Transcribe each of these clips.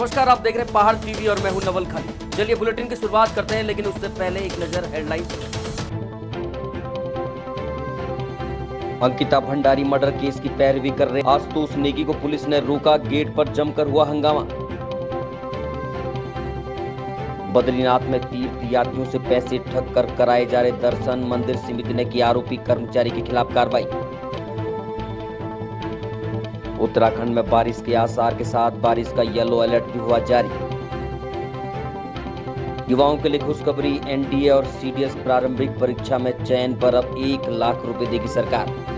नमस्कार, आप देख रहे हैं पहाड़ टीवी और मैं हूं नवल खाली। चलिए बुलेटिन की शुरुआत करते हैं, लेकिन उससे पहले एक नजर headlines. Ankita Bhandari murder case की पैरवी कर रहे आशुतोष नेगी को पुलिस ने रोका, गेट पर जमकर हुआ हंगामा। बद्रीनाथ में तीर्थ यात्रियों से पैसे ठग कर कराए जा रहे दर्शन, मंदिर समिति ने की आरोपी कर्मचारी के खिलाफ कार्रवाई। उत्तराखंड में बारिश के आसार के साथ बारिश का येलो अलर्ट भी हुआ जारी। युवाओं के लिए खुशखबरी, एनडीए और सीडीएस प्रारंभिक परीक्षा में चयन पर अब 1 लाख रुपए देगी सरकार।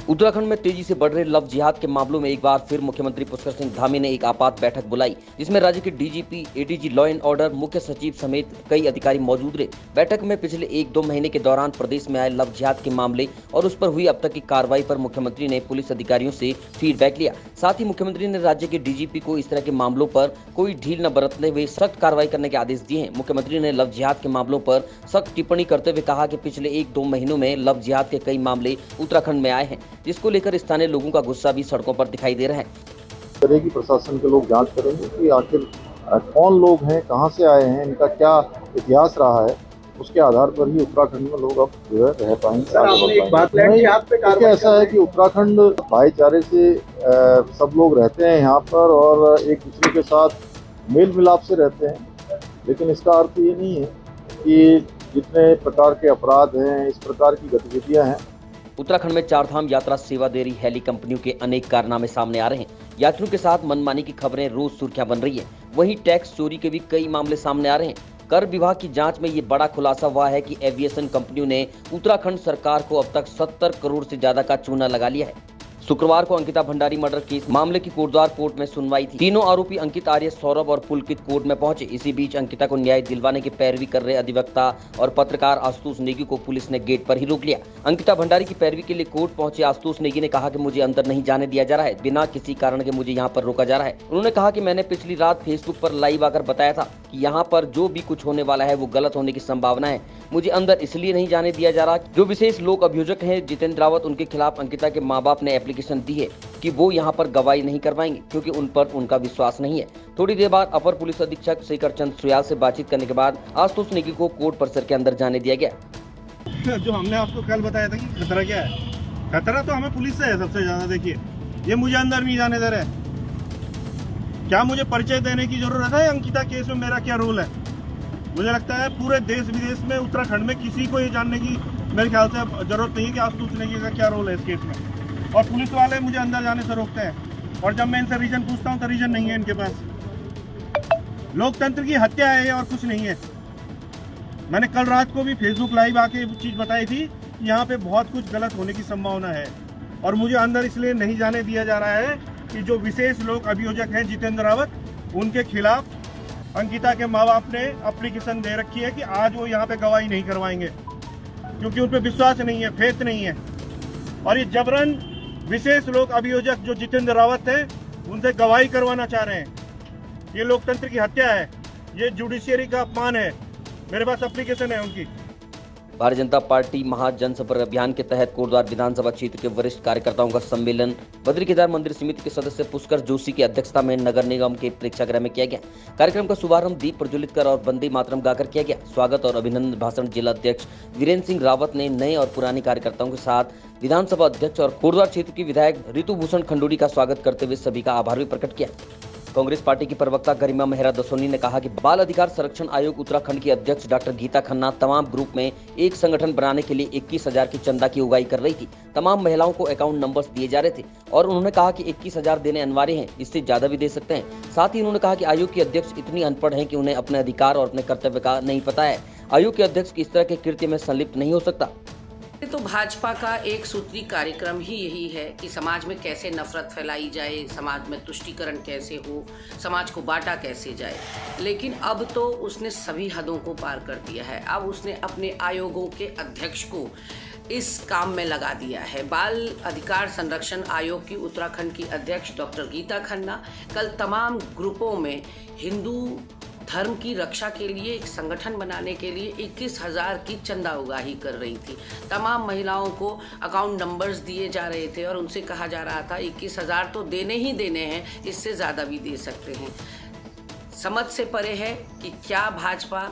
उत्तराखंड में तेजी से बढ़ रहे लव जिहाद के मामलों में एक बार फिर मुख्यमंत्री पुष्कर सिंह धामी ने एक आपात बैठक बुलाई, जिसमें राज्य के DGP, ADG law and order, मुख्य सचिव समेत कई अधिकारी मौजूद रहे। बैठक में पिछले 1-2 महीने के दौरान प्रदेश में आए लव जिहाद के मामले और उस पर हुई अब तक की कार्रवाई पर मुख्यमंत्री ने पुलिस अधिकारियों से फीडबैक लिया। साथ ही मुख्यमंत्री ने राज्य के डीजीपी को इस तरह के मामलों पर कोई ढील न बरतते हुए सख्त कार्रवाई करने के आदेश दिए हैं। मुख्यमंत्री ने लव जिहाद के मामलों पर सख्त टिप्पणी करते हुए कहा कि पिछले 1-2 महीनों में लव जिहाद के कई मामले उत्तराखंड में आए हैं, जिसको लेकर स्थानीय लोगों का गुस्सा भी सड़कों पर दिखाई दे रहा है। करेगी प्रशासन के लोग जांच करेंगे कि आखिर कौन लोग हैं, कहां से आए हैं, इनका क्या इतिहास रहा है। उसके आधार पर ही उत्तराखंड में लोग अब जो है रह पाएंगे। ऐसा है कि उत्तराखंड भाईचारे से सब लोग रहते हैं यहाँ पर और एक दूसरे के साथ मेल मिलाप से रहते हैं, लेकिन इसका अर्थ ये नहीं है कि जितने प्रकार के अपराध हैं, इस प्रकार की गतिविधियां हैं। उत्तराखंड में 4 धाम यात्रा सेवा दे रही हेली कंपनियों के अनेक कारनामे सामने आ रहे हैं। यात्रियों के साथ मनमानी की खबरें रोज सुर्खियां बन रही है। वहीं टैक्स चोरी के भी कई मामले सामने आ रहे हैं। कर विभाग की जांच में ये बड़ा खुलासा हुआ है कि एविएशन कंपनियों ने उत्तराखंड सरकार को अब तक 70 करोड़ से ज्यादा का चूना लगा लिया है। शुक्रवार को अंकिता भंडारी मर्डर केस मामले की कोटद्वार कोर्ट में सुनवाई थी। तीनों आरोपी अंकित, आर्य, सौरभ और पुलकित कोर्ट में पहुंचे। इसी बीच अंकिता को न्याय दिलवाने की पैरवी कर रहे अधिवक्ता और पत्रकार आशुतोष नेगी को पुलिस ने गेट पर ही रोक लिया। अंकिता भंडारी की पैरवी के लिए कोर्ट पहुंचे आशुतोष नेगी ने कहा कि मुझे अंदर नहीं जाने दिया जा रहा है, बिना किसी कारण के मुझे यहाँ पर रोका जा रहा है। उन्होंने कहा कि मैंने पिछली रात फेसबुक पर लाइव आकर बताया था कि यहाँ पर जो भी कुछ होने वाला है वो गलत होने की संभावना है। मुझे अंदर इसलिए नहीं जाने दिया जा रहा। जो विशेष लोक अभियोजक हैं जितेंद्र रावत, उनके खिलाफ अंकिता के माँ बाप ने एप्लीकेशन दी है कि वो यहाँ पर गवाही नहीं करवाएंगे, क्योंकि उन पर उनका विश्वास नहीं है। थोड़ी देर बाद अपर पुलिस अधीक्षक शेखर चंद सुयाल से बातचीत करने के बाद आशुतोष नेगी को कोर्ट परिसर के अंदर जाने दिया गया। जो हमने आपको कल बताया था कि खतरा क्या है, खतरा तो हमें पुलिस से है सबसे ज्यादा। देखिए, ये मुझे अंदर नहीं जाने दे रहे। क्या मुझे परिचय देने की जरूरत है? अंकिता केस में मेरा क्या रोल है? मुझे लगता है पूरे देश विदेश में, उत्तराखंड में किसी को ये जानने की मेरे ख्याल से जरूरत नहीं है कि आशुतोष नेगी का क्या रोल है इस केस में। और पुलिस वाले मुझे अंदर जाने से रोकते हैं, और जब मैं इनसे रीजन पूछता हूँ तो रीजन नहीं है इनके पास। लोकतंत्र की हत्या है और कुछ नहीं है। मैंने कल रात को भी फेसबुक लाइव आके चीज बताई थी कि यहाँ पे बहुत कुछ गलत होने की संभावना है, और मुझे अंदर इसलिए नहीं जाने दिया जा रहा है कि जो विशेष लोक अभियोजक हैं जितेंद्र रावत, उनके खिलाफ अंकिता के माँ बाप ने एप्लीकेशन दे रखी है कि आज वो यहाँ पे गवाही नहीं करवाएंगे, क्योंकि उन पर विश्वास नहीं है, फेथ नहीं है। और ये जबरन विशेष लोक अभियोजक जो जितेंद्र रावत है, उनसे गवाही करवाना चाह रहे हैं। ये लोकतंत्र की हत्या है, ये जुडिशियरी का अपमान है। मेरे पास एप्लीकेशन है उनकी। भारतीय जनता पार्टी महाजनसंपर्क अभियान के तहत कोटद्वार विधानसभा क्षेत्र के वरिष्ठ कार्यकर्ताओं का सम्मेलन बद्री केदार मंदिर समिति के सदस्य पुष्कर जोशी की अध्यक्षता में नगर निगम के प्रेक्षागृह में किया गया। कार्यक्रम का शुभारंभ दीप प्रज्वलित कर और वंदे मातरम गाकर किया गया। स्वागत और अभिनंदन भाषण जिला अध्यक्ष वीरेंद्र सिंह रावत ने नए और पुराने कार्यकर्ताओं के साथ विधानसभा अध्यक्ष और कोटद्वार क्षेत्र की विधायक ऋतु भूषण खंडूड़ी का स्वागत करते हुए सभी का आभार भी प्रकट किया। कांग्रेस पार्टी की प्रवक्ता गरिमा मेहरा दसोनी ने कहा कि बाल अधिकार संरक्षण आयोग उत्तराखंड की अध्यक्ष डॉक्टर गीता खन्ना तमाम ग्रुप में एक संगठन बनाने के लिए 21,000 की चंदा की उगाही कर रही थी। तमाम महिलाओं को अकाउंट नंबर्स दिए जा रहे थे और उन्होंने कहा कि 21,000 देने अनिवार्य हैं, इससे ज्यादा भी दे सकते हैं। साथ ही उन्होंने कहा कि आयोग के अध्यक्ष इतनी अनपढ़ हैं कि उन्हें अपने अधिकार और अपने कर्तव्य का नहीं पता है। आयोग के अध्यक्ष इस तरह के कृत्य में संलिप्त नहीं हो सकता। तो भाजपा का एक सूत्री कार्यक्रम ही यही है कि समाज में कैसे नफरत फैलाई जाए, समाज में तुष्टीकरण कैसे हो, समाज को बांटा कैसे जाए। लेकिन अब तो उसने सभी हदों को पार कर दिया है। अब उसने अपने आयोगों के अध्यक्ष को इस काम में लगा दिया है। बाल अधिकार संरक्षण आयोग की उत्तराखंड की अध्यक्ष डॉक्टर गीता खन्ना कल तमाम ग्रुपों में हिंदू धर्म की रक्षा के लिए एक संगठन बनाने के लिए 21,000 की चंदा उगाही कर रही थी। तमाम महिलाओं को अकाउंट नंबर्स दिए जा रहे थे और उनसे कहा जा रहा था 21,000 तो देने ही देने हैं, इससे ज़्यादा भी दे सकते हैं। समझ से परे है कि क्या भाजपा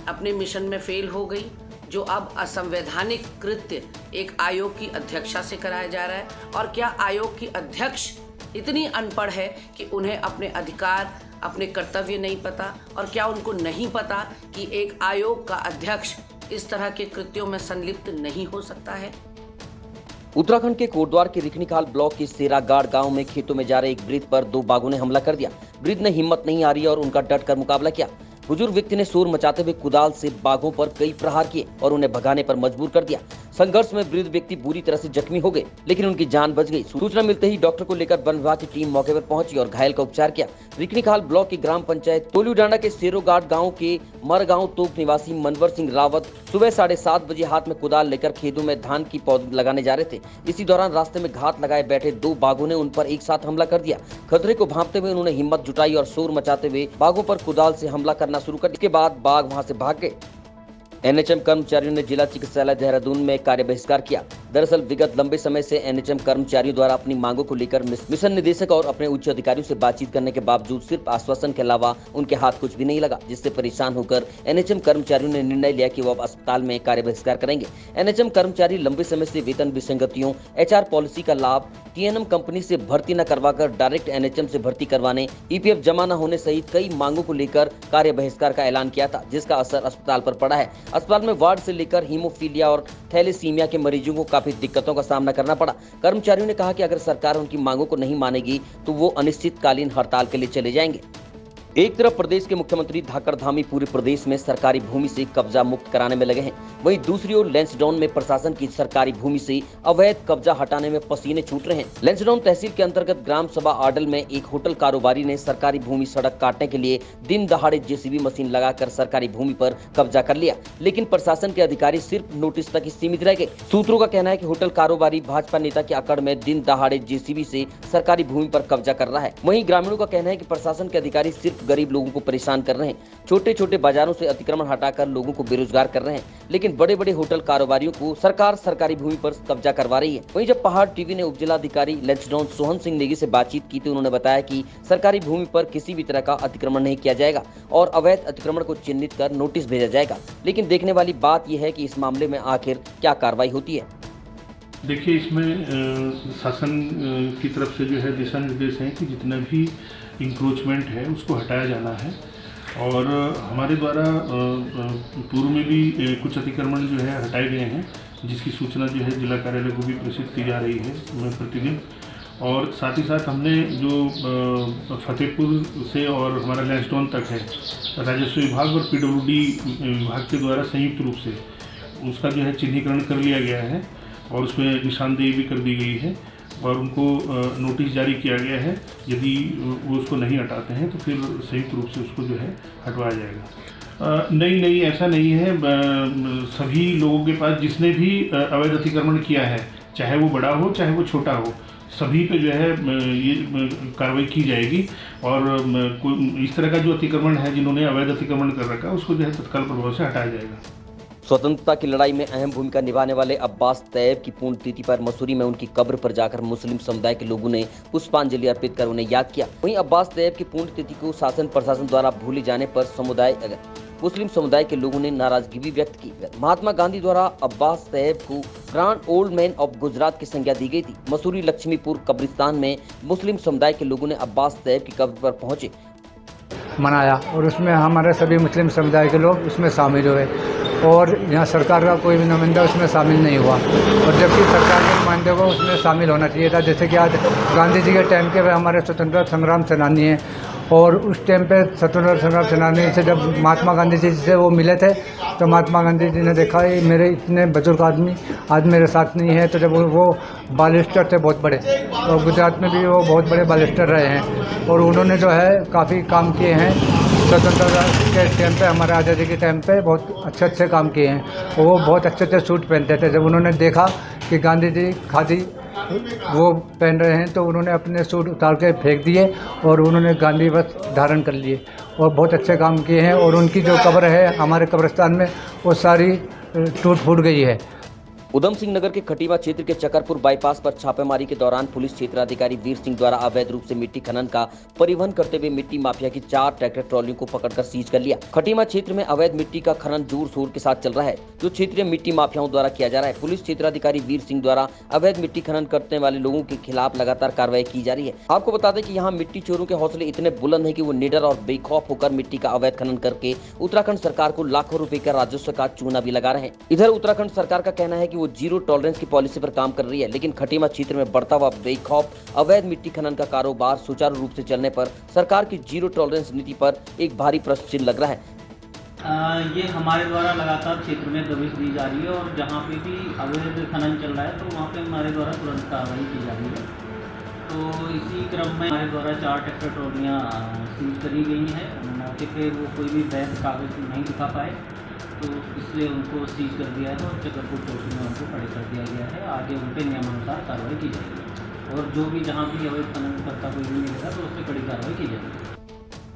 अपने मिशन में फेल हो गई, जो अब असंवैधानिक कृत्य एक आयोग की अध्यक्षा से कराया जा रहा है, और क्या आयोग की अध्यक्ष इतनी अनपढ़ है कि उन्हें अपने अधिकार, अपने कर्तव्य नहीं पता, और क्या उनको नहीं पता कि एक आयोग का अध्यक्ष इस तरह के कृत्यों में संलिप्त नहीं हो सकता है। उत्तराखंड के कोटद्वार के रिखणीखाल ब्लॉक के सेरागाड़ गांव में खेतों में जा रहे एक वृद्ध पर 2 बाघों ने हमला कर दिया। वृद्ध ने हिम्मत नहीं हारी और उनका डटकर मुकाबला किया। बुजुर्ग व्यक्ति ने शोर मचाते हुए कुदाल से बाघों पर कई प्रहार किए और उन्हें भगाने पर मजबूर कर दिया। संघर्ष में वृद्ध व्यक्ति बुरी तरह से जख्मी हो गए, लेकिन उनकी जान बच गई। सूचना मिलते ही डॉक्टर को लेकर वन विभाग की टीम मौके पर पहुंची और घायल का उपचार किया। रिखणीखाल ब्लॉक की ग्राम पंचायत तोलूडांडा के सेरोगाड़ गांव के मरगांव तोक निवासी मनवर सिंह रावत सुबह 7:30 बजे हाथ में कुदाल लेकर खेतों में धान की पौध लगाने जा रहे थे। इसी दौरान रास्ते में घात लगाए बैठे 2 बाघों ने उन पर एक साथ हमला कर दिया। खतरे को भांपते हुए उन्होंने हिम्मत जुटाई और शोर मचाते हुए बाघों पर कुदाल से हमला करना शुरू कर दिया। इसके बाद बाघ वहां से भाग गए। एनएचएम कर्मचारियों ने जिला चिकित्सालय देहरादून में कार्य बहिष्कार किया। दरअसल विगत लंबे समय से एनएचएम कर्मचारियों द्वारा अपनी मांगों को लेकर मिशन निदेशक और अपने उच्च अधिकारियों से बातचीत करने के बावजूद सिर्फ आश्वासन के अलावा उनके हाथ कुछ भी नहीं लगा, जिससे परेशान होकर एनएचएम कर्मचारियों ने निर्णय लिया कि वो अब अस्पताल में कार्य बहिष्कार करेंगे। एनएचएम कर्मचारी लंबे समय से वेतन विसंगतियों, एचआर पॉलिसी का लाभ, टीएनएम कंपनी से भर्ती न करवाकर डायरेक्ट एनएचएम से भर्ती करवाने, ईपीएफ जमा न होने सहित कई मांगों को लेकर कार्य बहिष्कार का ऐलान किया था, जिसका असर अस्पताल पर पड़ा है। अस्पताल में वार्ड से लेकर हीमोफीलिया और थैलेसीमिया के मरीजों को काफी दिक्कतों का सामना करना पड़ा। कर्मचारियों ने कहा कि अगर सरकार उनकी मांगों को नहीं मानेगी तो वो अनिश्चितकालीन हड़ताल के लिए चले जाएंगे। एक तरफ प्रदेश के मुख्यमंत्री धाकड़ धामी पूरे प्रदेश में सरकारी भूमि से कब्जा मुक्त कराने में लगे हैं, वहीं दूसरी ओर लैंसडाउन में प्रशासन की सरकारी भूमि से अवैध कब्जा हटाने में पसीने छूट रहे हैं। लैंसडाउन तहसील के अंतर्गत ग्राम सभा आडल में एक होटल कारोबारी ने सरकारी भूमि सड़क काटने के लिए दिन दहाड़े जेसीबी मशीन लगाकर सरकारी भूमि पर कब्जा कर लिया, लेकिन प्रशासन के अधिकारी सिर्फ नोटिस तक ही सीमित रह गए। सूत्रों का कहना है कि होटल कारोबारी भाजपा नेता की अकड़ में दिन दहाड़े जेसीबी से सरकारी भूमि पर कब्जा कर रहा है। वहीं ग्रामीणों का कहना है कि प्रशासन के अधिकारी सिर्फ गरीब लोगों को परेशान कर रहे हैं, छोटे छोटे बाजारों से अतिक्रमण हटाकर लोगों को बेरोजगार कर रहे हैं, लेकिन बड़े बड़े होटल कारोबारियों को सरकार सरकारी भूमि पर कब्जा करवा रही है। वहीं जब पहाड़ टीवी ने उपजिलाधिकारी लैंसडाउन सोहन सिंह नेगी से बातचीत की तो उन्होंने बताया कि सरकारी भूमि पर किसी भी तरह का अतिक्रमण नहीं किया जाएगा और अवैध अतिक्रमण को चिन्हित कर नोटिस भेजा जाएगा। लेकिन देखने वाली बात यह है कि इस मामले में आखिर क्या कार्रवाई होती है। देखिए, इसमें शासन की तरफ से जो है दिशा निर्देश हैं कि जितना भी इंक्रोचमेंट है उसको हटाया जाना है, और हमारे द्वारा पूर्व में भी कुछ अतिक्रमण जो है हटाए गए हैं, जिसकी सूचना जो है जिला कार्यालय को भी प्रेषित की जा रही है प्रतिदिन। और साथ ही साथ हमने जो फतेहपुर से और हमारा लैंसडाउन तक है, राजस्व विभाग और पीडब्ल्यूडी विभाग के द्वारा संयुक्त रूप से उसका जो है चिन्हीकरण कर लिया गया है और उसमें निशानदेही भी कर दी गई है और उनको नोटिस जारी किया गया है। यदि वो उसको नहीं हटाते हैं तो फिर संयुक्त रूप से उसको जो है हटवाया जाएगा। नहीं, ऐसा नहीं है। सभी लोगों के पास जिसने भी अवैध अतिक्रमण किया है, चाहे वो बड़ा हो चाहे वो छोटा हो, सभी पे जो है ये कार्रवाई की जाएगी। और इस तरह का जो अतिक्रमण है, जिन्होंने अवैध अतिक्रमण कर रखा है, उसको जो है तत्काल प्रभाव से हटाया जाएगा। स्वतंत्रता की लड़ाई में अहम भूमिका निभाने वाले अब्बास तैयब की पुण्यतिथि पर मसूरी में उनकी कब्र पर जाकर मुस्लिम समुदाय के लोगों ने पुष्पांजलि अर्पित कर उन्हें याद किया। वहीं अब्बास तैयब की पुण्यतिथि को शासन प्रशासन द्वारा भूले जाने पर मुस्लिम समुदाय के लोगों ने नाराजगी भी व्यक्त की। महात्मा गांधी द्वारा अब्बास तैयब को grand old man of Gujarat की संज्ञा दी गई थी। मसूरी लक्ष्मीपुर कब्रिस्तान में मुस्लिम समुदाय के लोगों ने अब्बास तैयब की कब्र पर पहुंचे, मनाया और उसमें हमारे सभी मुस्लिम समुदाय के लोग उसमें शामिल हुए और यहाँ सरकार का कोई भी नुमाइंदा उसमें शामिल नहीं हुआ। और जबकि सरकार के नुमाइंदे को उसमें शामिल होना चाहिए था। जैसे कि आज गांधी जी के टाइम के वे हमारे स्वतंत्रता संग्राम सेनानी हैं और उस टाइम पे स्वतंत्रता संग्राम सेनानी से जब महात्मा गांधी जी से वो मिले थे तो महात्मा गांधी जी ने देखा ये मेरे इतने बुजुर्ग आदमी आज मेरे साथ नहीं है। तो जब वो बालिस्टर थे बहुत बड़े, और गुजरात में भी वो बहुत बड़े बालिस्टर रहे हैं और उन्होंने जो है काफ़ी काम किए हैं स्वतंत्रता के टाइम पे, हमारे आज़ादी के टाइम पे बहुत अच्छे काम किए हैं। और वो बहुत अच्छे सूट पहनते थे। जब उन्होंने देखा कि गांधी जी खादी वो पहन रहे हैं, तो उन्होंने अपने सूट उतार के फेंक दिए और उन्होंने गांधी वस्त्र धारण कर लिए और बहुत अच्छे काम किए हैं। और उनकी जो कब्र है हमारे कब्रिस्तान में, वो सारी टूट फूट गई है। उधम सिंह नगर के खटीमा क्षेत्र के चकरपुर बाईपास पर छापेमारी के दौरान पुलिस क्षेत्राधिकारी वीर सिंह द्वारा अवैध रूप से मिट्टी खनन का परिवहन करते हुए मिट्टी माफिया की 4 ट्रैक्टर ट्रॉलियों को पकड़कर सीज कर लिया। खटीमा क्षेत्र में अवैध मिट्टी का खनन जोर शोर के साथ चल रहा है, जो क्षेत्रीय मिट्टी माफियाओं द्वारा किया जा रहा है। पुलिस क्षेत्राधिकारी वीर सिंह द्वारा अवैध मिट्टी खनन करने वाले लोगों के खिलाफ लगातार कार्रवाई की जा रही है। आपको बता दें कि यहाँ मिट्टी चोरों के हौसले इतने बुलंद है कि वो निडर और बेखौफ होकर मिट्टी का अवैध खनन करके उत्तराखंड सरकार को लाखों रुपए का राजस्व का चूना भी लगा रहे हैं। इधर उत्तराखंड सरकार का कहना है कि वो जीरो टॉलरेंस की पॉलिसी पर काम कर रही है, लेकिन खटीमा क्षेत्र में बढ़ता हुआ बेखौफ अवैध मिट्टी खनन का कारोबार सुचारू रूप से चलने पर सरकार की जीरो टॉलरेंस नीति पर एक भारी प्रश्न चिन्ह लग रहा है। ये हमारे द्वारा लगातार क्षेत्र में दबिश दी जा रही है और जहाँ पे भी अवैध खनन चल रहा है तो वहाँ पे हमारे द्वारा तुरंत कार्रवाई की जा रही है। तो इसी क्रम में हमारे द्वारा 4 ट्रैक्टर ट्रॉलियाँ सीज करी गई हैं। मौके पे वो कोई भी वैध कागज नहीं दिखा पाए, तो इसलिए उनको सीज कर दिया है और चकरपुर चौकी में उनको खड़े कर दिया गया है। आगे उन पर नियमानुसार कार्रवाई की जाएगी और जो भी जहाँ भी अवैध खनन करता कोई भी मिलेगा तो उस पर कड़ी कार्रवाई की जाएगी।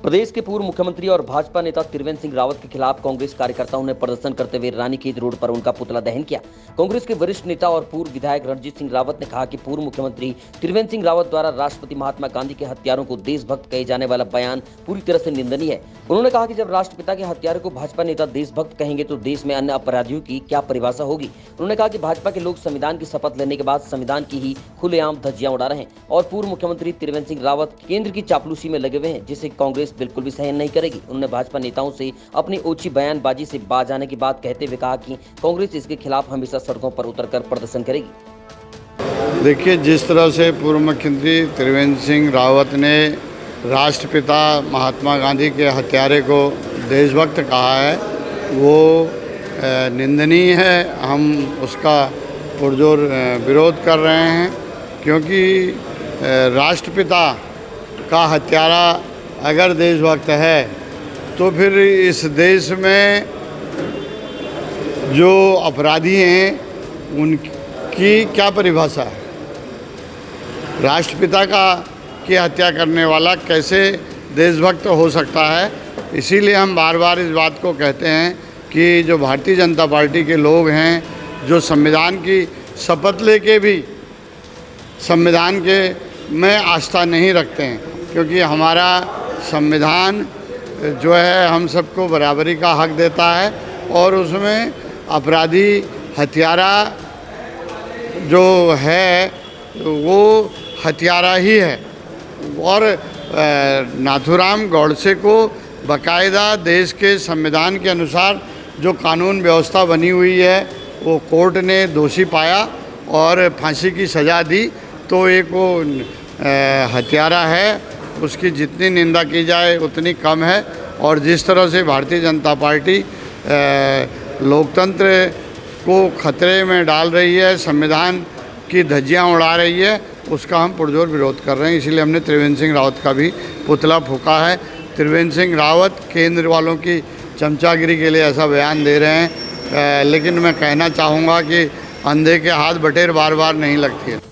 प्रदेश के पूर्व मुख्यमंत्री और भाजपा नेता त्रिवेंद्र सिंह रावत के खिलाफ कांग्रेस कार्यकर्ताओं ने प्रदर्शन करते हुए रानीखेत रोड पर उनका पुतला दहन किया। कांग्रेस के वरिष्ठ नेता और पूर्व विधायक रणजीत सिंह रावत ने कहा कि पूर्व मुख्यमंत्री त्रिवेंद्र सिंह रावत द्वारा राष्ट्रपिता महात्मा गांधी के हत्यारों को देशभक्त कहे जाने वाला बयान पूरी तरह से निंदनीय है। उन्होंने कहा कि जब राष्ट्रपिता के हत्यारों को भाजपा नेता देशभक्त कहेंगे तो देश में अन्य अपराधियों की क्या परिभाषा होगी। उन्होंने कहा कि भाजपा के लोग संविधान की शपथ लेने के बाद संविधान की ही खुलेआम धज्जियां उड़ा रहे हैं और पूर्व मुख्यमंत्री त्रिवेंद्र सिंह रावत केंद्र की चापलूसी में लगे हुए हैं, जिसे कांग्रेस बिल्कुल भी सहन नहीं करेगी। उन्होंने भाजपा नेताओं से अपनी ओछी बयानबाजी से बाज आने की बात कहते हुए कहा कि कांग्रेस इसके खिलाफ हमेशा सड़कों पर उतरकर प्रदर्शन करेगी। देखिए, जिस तरह से पूर्व मुख्यमंत्री त्रिवेंद्र सिंह रावत ने राष्ट्रपिता महात्मा गांधी के हत्यारे को देशभक्त कहा है, वो निंदनीय है। हम उसका पुरजोर विरोध कर रहे हैं, क्योंकि राष्ट्रपिता का हत्यारा अगर देशभक्त है तो फिर इस देश में जो अपराधी हैं उनकी क्या परिभाषा है। राष्ट्रपिता की हत्या करने वाला कैसे देशभक्त हो सकता है। इसीलिए हम बार बार इस बात को कहते हैं कि जो भारतीय जनता पार्टी के लोग हैं, जो संविधान की शपथ लेके भी संविधान के में आस्था नहीं रखते हैं, क्योंकि हमारा संविधान जो है हम सबको बराबरी का हक देता है और उसमें अपराधी हत्यारा जो है वो हत्यारा ही है। और नाथूराम गौडसे को बाकायदा देश के संविधान के अनुसार जो कानून व्यवस्था बनी हुई है वो कोर्ट ने दोषी पाया और फांसी की सज़ा दी, तो एक वो हत्यारा है, उसकी जितनी निंदा की जाए उतनी कम है। और जिस तरह से भारतीय जनता पार्टी लोकतंत्र को खतरे में डाल रही है, संविधान की धज्जियां उड़ा रही है, उसका हम पुरजोर विरोध कर रहे हैं। इसीलिए हमने त्रिवेंद्र सिंह रावत का भी पुतला फूंका है। त्रिवेंद्र सिंह रावत केंद्र वालों की चमचागिरी के लिए ऐसा बयान दे रहे हैं, लेकिन मैं कहना चाहूँगा कि अंधे के हाथ बटेर बार बार नहीं लगती है।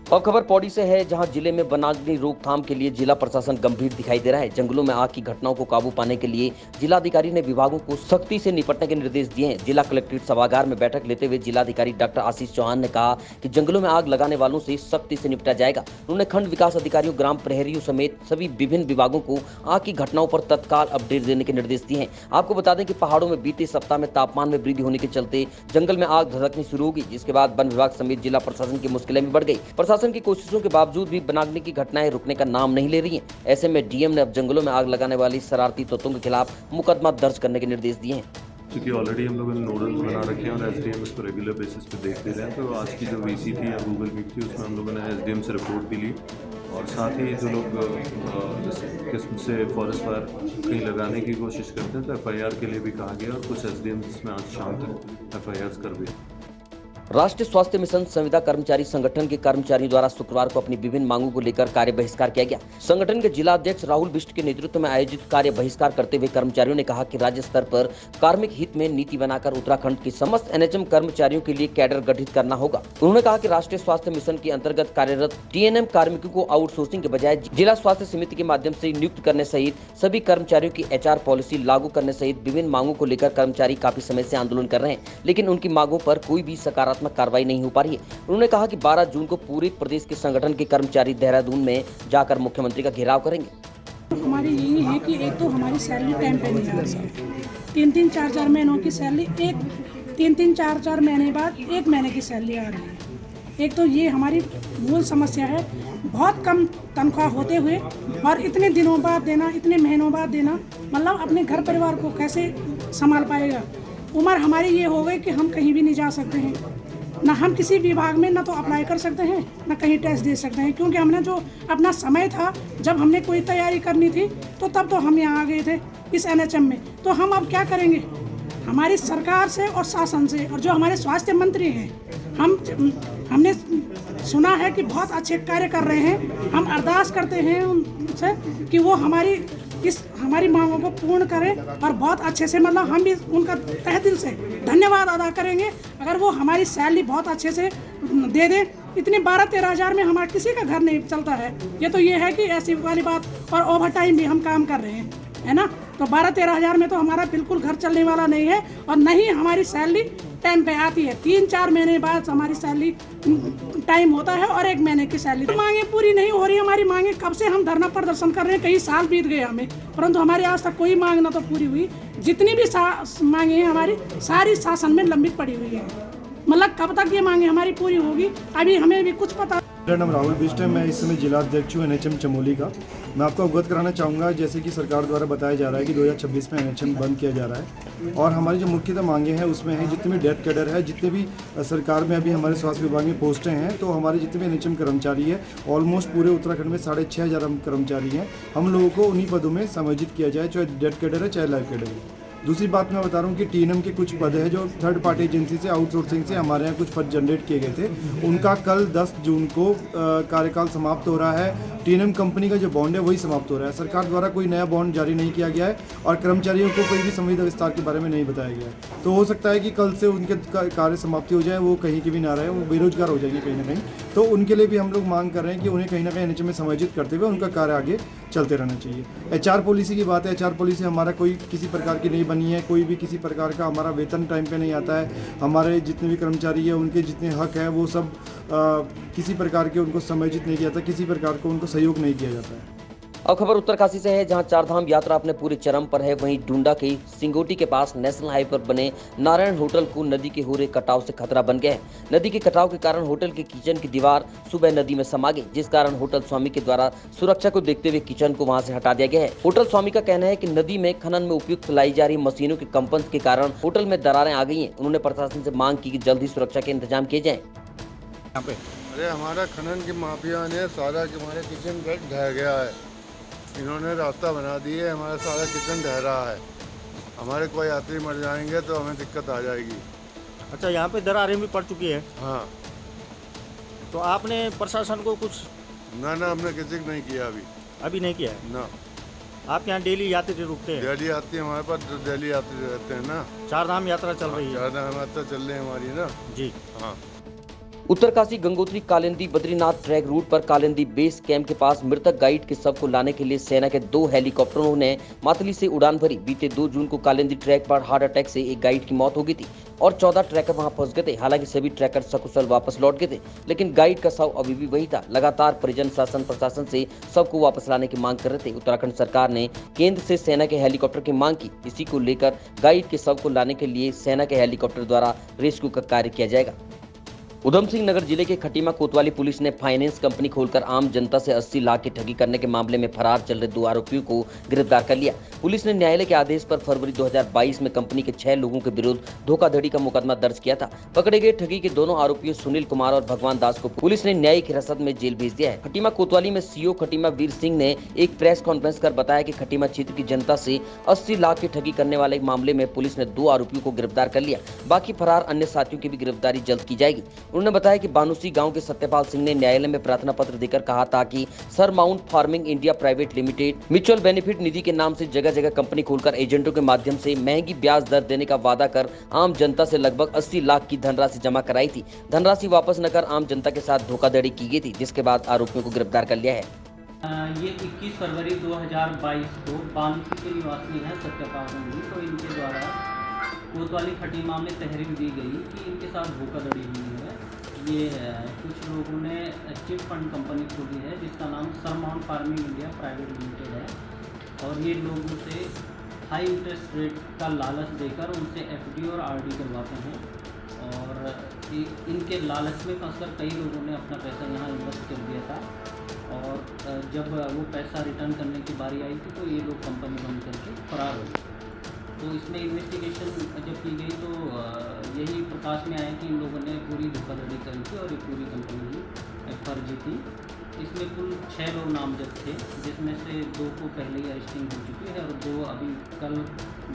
अब खबर पौड़ी से है, जहां जिले में वनाग्नि रोकथाम के लिए जिला प्रशासन गंभीर दिखाई दे रहा है। जंगलों में आग की घटनाओं को काबू पाने के लिए जिलाधिकारी ने विभागों को सख्ती से निपटने के निर्देश दिए हैं। जिला कलेक्ट्रेट सभागार में बैठक लेते हुए जिलाधिकारी डॉक्टर आशीष चौहान ने कहा कि जंगलों में आग लगाने वालों से सख्ती से निपटा जाएगा। उन्होंने खंड विकास अधिकारियों, ग्राम प्रहरियों समेत सभी विभिन्न विभागों को आग की घटनाओं पर तत्काल अपडेट देने के निर्देश दिए हैं। आपको बता दें कि पहाड़ों में बीते सप्ताह में तापमान में वृद्धि होने के चलते जंगल में आग धधकनी शुरू होगी, जिसके बाद वन विभाग समेत जिला प्रशासन की मुश्किलें भी बढ़ गई। प्रशासन की कोशिशों के बावजूद भी वनाग्नि की घटनाएं रुकने का नाम नहीं ले रही हैं। ऐसे में डीएम ने अब जंगलों में आग लगाने वाली शरारती तत्वों के खिलाफ मुकदमा दर्ज करने के निर्देश दिए हैं। क्योंकि ऑलरेडी हम लोगों ने नोडल्स बना रखे हैं और एसडीएम इसको रेगुलर बेसिस पे देखते रहे हैं। तो आज की जो वीसी थी या गूगल मीट थी उसमें हम लोगों ने एसडीएम से रिपोर्ट भी ली और साथ ही जो लोग इस किस्म से फॉरेस्ट फायर कहीं लगाने की कोशिश करते हैं तो एफआईआर के लिए भी कहा गया और कुछ एसडीएम इसमें आज शाम तक एफआईआर कर भी। राष्ट्रीय स्वास्थ्य मिशन संविदा कर्मचारी संगठन के कर्मचारियों द्वारा शुक्रवार को अपनी विभिन्न मांगों को लेकर कार्य बहिष्कार किया गया। संगठन के जिला अध्यक्ष राहुल बिष्ट के नेतृत्व में आयोजित कार्य बहिष्कार करते हुए कर्मचारियों ने कहा कि राज्य स्तर पर कार्मिक हित में नीति बनाकर उत्तराखंड के समस्त एनएचएम कर्मचारियों के लिए कैडर गठित करना होगा। उन्होंने कहा कि राष्ट्रीय स्वास्थ्य मिशन के अंतर्गत कार्यरत टीएनएम कार्मिकों को आउटसोर्सिंग के बजाय जिला स्वास्थ्य समिति के माध्यम से नियुक्त करने सहित सभी कर्मचारियों की एचआर पॉलिसी लागू करने सहित विभिन्न मांगों को लेकर कर्मचारी काफी समय से आंदोलन कर रहे हैं, लेकिन उनकी मांगों पर कोई भी सकारात्मक कार्रवाई नहीं हो पा रही है। उन्होंने कहा कि 12 जून को पूरे प्रदेश के संगठन के कर्मचारी देहरादून में जाकर मुख्यमंत्री का घेराव करेंगे। हमारी यही है कि एक तो हमारी सैलरी टाइम पे नहीं आ रही है, 3-3, 4-4 महीनों की सैलरी 3-3, 4-4 महीने बाद 1 महीने की सैलरी आ रही है। एक तो ये हमारी मूल समस्या है, बहुत कम तनख्वाह होते हुए और इतने दिनों बाद देना, इतने महीनों बाद देना, मतलब अपने घर परिवार को कैसे संभाल पाएगा। उम्र हमारी ये हो गई कि हम कहीं भी नहीं जा सकते हैं, ना हम किसी विभाग में ना तो अप्लाई कर सकते हैं, ना कहीं टेस्ट दे सकते हैं, क्योंकि हमने जो अपना समय था जब हमने कोई तैयारी करनी थी तो तब तो हम यहाँ आ गए थे इस एनएचएम में। तो हम अब क्या करेंगे? हमारी सरकार से और शासन से और जो हमारे स्वास्थ्य मंत्री हैं, हमने सुना है कि बहुत अच्छे कार्य कर रहे हैं। हम अरदास करते हैं उनसे कि वो हमारी मांगों को पूर्ण करें और बहुत अच्छे से, मतलब हम भी उनका तहे दिल से धन्यवाद अदा करेंगे अगर वो हमारी सैलरी बहुत अच्छे से दे दें। इतने 12-13 हज़ार में हमारा किसी का घर नहीं चलता है। ये है कि ऐसी वाली बात, और ओवर टाइम भी हम काम कर रहे हैं, है ना। तो 12-13 हज़ार में तो हमारा बिल्कुल घर चलने वाला नहीं है, और नहीं हमारी सैलरी टाइम पे आती है। 3-4 महीने बाद हमारी सैलरी टाइम होता है और 1 महीने की सैलरी। मांगे पूरी नहीं हो रही हमारी मांगे, कब से हम धरना प्रदर्शन कर रहे हैं, कई साल बीत गए हमें, परंतु हमारी आज तक कोई मांग ना तो पूरी हुई। जितनी भी मांगे हैं हमारी सारी शासन में लंबित पड़ी हुई है, मतलब कब तक ये मांगे हमारी पूरी होगी अभी हमें भी कुछ पता। मेरा नाम राहुल बिष्ट है, मैं इस समय जिला अध्यक्ष हूँ एनएचएम चमोली का। मैं आपको अवगत कराना चाहूँगा, जैसे कि सरकार द्वारा बताया जा रहा है कि 2026 में एनएचएम बंद किया जा रहा है, और हमारी जो मुख्यतः मांगे हैं उसमें है जितने भी डेथ कैडर है, जितने भी सरकार में अभी हमारे स्वास्थ्य विभाग में पोस्टें हैं, तो हमारे जितने भी एनएचएम कर्मचारी है ऑलमोस्ट पूरे उत्तराखंड में 6,500 कर्मचारी हैं, हम लोगों को उन्हीं पदों में समायोजित किया जाए, चाहे डेथ कैडर है चाहे लाइफ कैडर है। दूसरी बात मैं बता रहा हूँ कि टीएनएम के कुछ पद है जो थर्ड पार्टी एजेंसी से आउटसोर्सिंग से हमारे यहाँ कुछ पद जनरेट किए गए थे, उनका कल 10 जून को कार्यकाल समाप्त हो रहा है। टीएनएम कंपनी का जो बॉन्ड है वही समाप्त हो रहा है। सरकार द्वारा कोई नया बॉन्ड जारी नहीं किया गया है और कर्मचारियों को कोई भी संविदा विस्तार के बारे में नहीं बताया गया है। तो हो सकता है कि कल से उनके कार्य समाप्ति हो जाए, वो कहीं के भी ना रहे, वो बेरोजगार हो जाएंगे कहीं ना कहीं। तो उनके लिए भी हम लोग मांग कर रहे हैं कि उन्हें कहीं ना कहीं एनएचएम में समायोजित करते हुए उनका कार्य आगे चलते रहना चाहिए। एचआर पॉलिसी की बात है, एचआर पॉलिसी हमारा कोई किसी प्रकार की नहीं बनी है, कोई भी किसी प्रकार का हमारा वेतन टाइम पे नहीं आता है। हमारे जितने भी कर्मचारी हैं उनके जितने हक हैं वो सब किसी प्रकार के उनको समायोजित नहीं किया जाता, किसी प्रकार को उनको सहयोग नहीं किया जाता है। अब खबर उत्तरकाशी से है, जहां चारधाम यात्रा अपने पूरे चरम पर है। वहीं डुंडा के सिंगोटी के पास नेशनल हाईवे पर बने नारायण होटल को नदी के हो रहे कटाव से खतरा बन गया है। नदी के कटाव के कारण होटल के किचन की दीवार सुबह नदी में समा गई, जिस कारण होटल स्वामी के द्वारा सुरक्षा को देखते हुए किचन को वहां से हटा दिया गया है। होटल स्वामी का कहना है कि नदी में खनन में उपयुक्त लाई जा रही मशीनों के कंपन के कारण होटल में दरारें आ गई हैं। उन्होंने प्रशासन से मांग की कि जल्द ही सुरक्षा के इंतजाम किए जाएं। अरे हमारा खनन के माफिया ने सारा हमारे किचन का ढह गया है, इन्होंने रास्ता बना दिए, हमारा सारा किचन ढह रहा है। हमारे कोई यात्री मर जाएंगे तो हमें दिक्कत आ जाएगी। अच्छा, यहाँ पे दरारें भी पड़ चुकी है? हाँ। तो आपने प्रशासन को कुछ? ना हमने किसी को नहीं किया अभी नहीं किया है ना। आप यहाँ डेली यात्री रुकते हैं? डेली आती है हमारे पास, डेली यात्री रहते हैं ना। चारधाम यात्रा चल रही है? चारधाम यात्रा चल रही है हमारी ना जी। हाँ। उत्तरकाशी गंगोत्री कालिंदी बद्रीनाथ ट्रैक रूट पर कालिंदी बेस कैंप के पास मृतक गाइड के शव को लाने के लिए सेना के 2 हेलीकॉप्टरों ने मातली से उड़ान भरी। बीते 2 जून को कालिंदी ट्रैक पर हार्ट अटैक से एक गाइड की मौत हो गई थी और 14 ट्रैकर वहां फंस गए थे। हालांकि सभी ट्रैकर सकुशल वापस लौट गए थे, लेकिन गाइड का शव अभी भी वही था। लगातार परिजन शासन प्रशासन से शव को वापस लाने की मांग कर रहे थे। उत्तराखंड सरकार ने केंद्र से सेना के हेलीकॉप्टर की मांग की। इसी को लेकर गाइड के शव को लाने के लिए सेना के हेलीकॉप्टर द्वारा रेस्क्यू का कार्य किया जाएगा। उधम सिंह नगर जिले के खटीमा कोतवाली पुलिस ने फाइनेंस कंपनी खोलकर आम जनता से 80 लाख की ठगी करने के मामले में फरार चल रहे 2 आरोपियों को गिरफ्तार कर लिया। पुलिस ने न्यायालय के आदेश पर फरवरी 2022 में कंपनी के 6 लोगों के विरुद्ध धोखाधड़ी का मुकदमा दर्ज किया था। पकड़े गए ठगी के दोनों आरोपियों सुनील कुमार और भगवान दास को पुलिस ने न्यायिक हिरासत में जेल भेज दिया है। खटीमा कोतवाली में सीओ खटीमा वीर सिंह ने एक प्रेस कॉन्फ्रेंस कर बताया कि खटीमा क्षेत्र की जनता से 80 लाख की ठगी करने वाले मामले में पुलिस ने 2 आरोपियों को गिरफ्तार कर लिया। बाकी फरार अन्य साथियों की भी गिरफ्तारी जल्द की जाएगी। उन्होंने बताया कि बानुसी गांव के सत्यपाल सिंह ने न्यायालय में प्रार्थना पत्र देकर कहा था कि sir mount farming India private limited mutual benefit Nidhi के नाम से जगह जगह कंपनी खोलकर एजेंटों के माध्यम से महंगी ब्याज दर देने का वादा कर आम जनता से लगभग 80 लाख की धनराशि जमा कराई थी। धनराशि वापस न कर आम जनता के साथ धोखाधड़ी की गई थी, जिसके बाद आरोपियों को गिरफ्तार कर लिया है। ये 21 फरवरी 2022 को बानुसी के निवासी हैं सत्यपाल सिंह, तो इनके द्वारा कोतवाली खटीमा में तहरीर दी गई कि इनके साथ धोखाधड़ी हुई है। ये कुछ लोगों ने चिट फंड कंपनी खोली है जिसका नाम sir mount farming India private limited है और ये लोगों से हाई इंटरेस्ट रेट का लालच देकर उनसे एफडी और आरडी करवाते हैं और इनके लालच में फंसकर कई लोगों ने अपना पैसा यहाँ इन्वेस्ट कर दिया था और जब वो पैसा रिटर्न करने की बारी आई थी तो ये लोग कंपनी बंद करके फरार हो गए। तो इसमें इन्वेस्टिगेशन जब की गई तो यही प्रकाश में आया कि इन लोगों ने पूरी धोखाधड़ी करी थी और ये पूरी कंपनी फर्जी थी। इसमें कुल 6 लोग नामजद थे, जिसमें से 2 को पहले ही अरेस्टिंग हो चुकी है और 2 अभी कल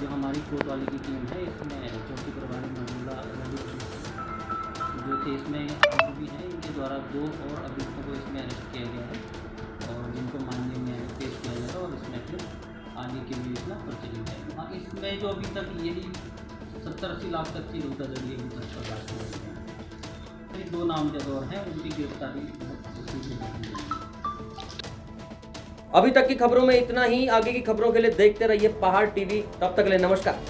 जो हमारी कोतवाली की टीम है इसमें चौकी प्रभारी महबूबा जो थे इसमें भी हैं, इनके द्वारा 2 और अभियुक्तों को इसमें अरेस्ट किया गया है और जिनको माननीय न्यायालय पेश किया जाएगा और इसमें फिर आगे के लिए इतना प्रचलित है। इसमें जो अभी तक यही 70-80 लाख तक की धोखाधड़ी अभी तक बर्दाश्त हो रही है। 2 नामजद और हैं, उनकी गिरफ्तारी अभी तक की खबरों में इतना ही। आगे की खबरों के लिए देखते रहिए पहाड़ टीवी। तब तक के लिए नमस्कार।